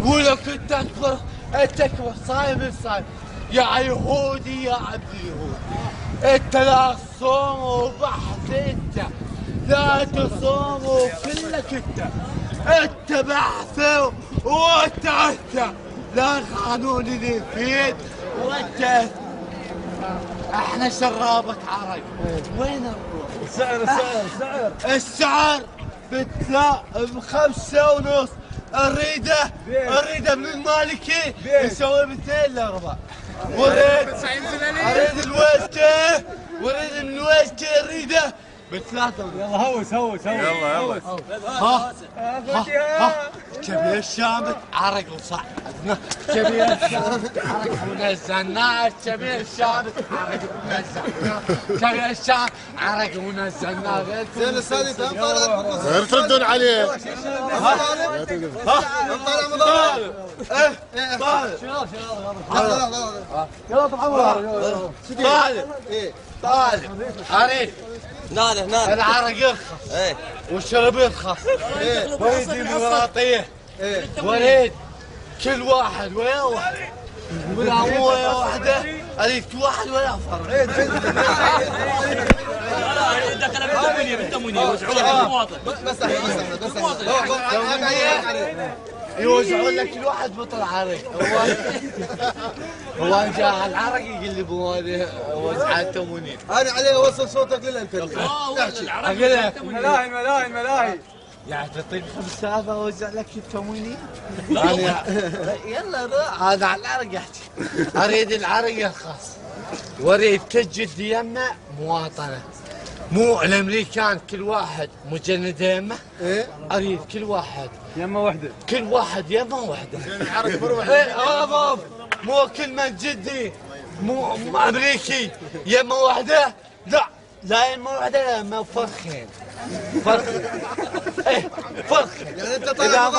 ولو كنت اكبر تكبر صايم صايم يا يهودي يا عبد اليهود. انت لا تصوم وبحث، انت لا تصوم وكلك انت بحث وانت لا قانون اللي يفيد وانت. احنا شرابة عرق. وين نروح؟ السعر ب5.5. اريده من المالكي يسوي ب2 ل4. اريد الويسكي، وريد من الويسكي اريده ب3. يلا هوس. يلا ها كبير الشامت عرق وصعدنا. كبير الشامت عرق ونزلناه. كبير الشامت عرق ونزلناه. كبير الشامت عرق ونزلناه. زين استاذ طالع تردون عليه. طالب اريد ناله العرق يرخص والشرب يرخص. اريد ديمقراطيه. اريد كل واحد ويا واحد، ولا مو ويا واحده. اريد كل واحد ويا فرد. دخل بالتموينيه وزعوا لك المواطن. يوزعون لك كل واحد بطل عرق. هو جاء العرق يقلب وزع التموينين. انا عليه اوصل صوتك للانترنت. اقول لك ملاهي يعني تعطيني 5 اوزع لك التموينين. يلا روح. هذا على العرق يحكي. اريد العرق يرخص، واريد تجد يمه مواطنه. مو الامريكان كل واحد مجند يمه. اريد كل واحد يمه واحده. كل واحد يمه واحده. العرق بروح. مو كل من جدي مو امريكي يمه واحده. لا يمه واحده، لا يمه فرخين. فرخين. فرخين. يعني انت طالع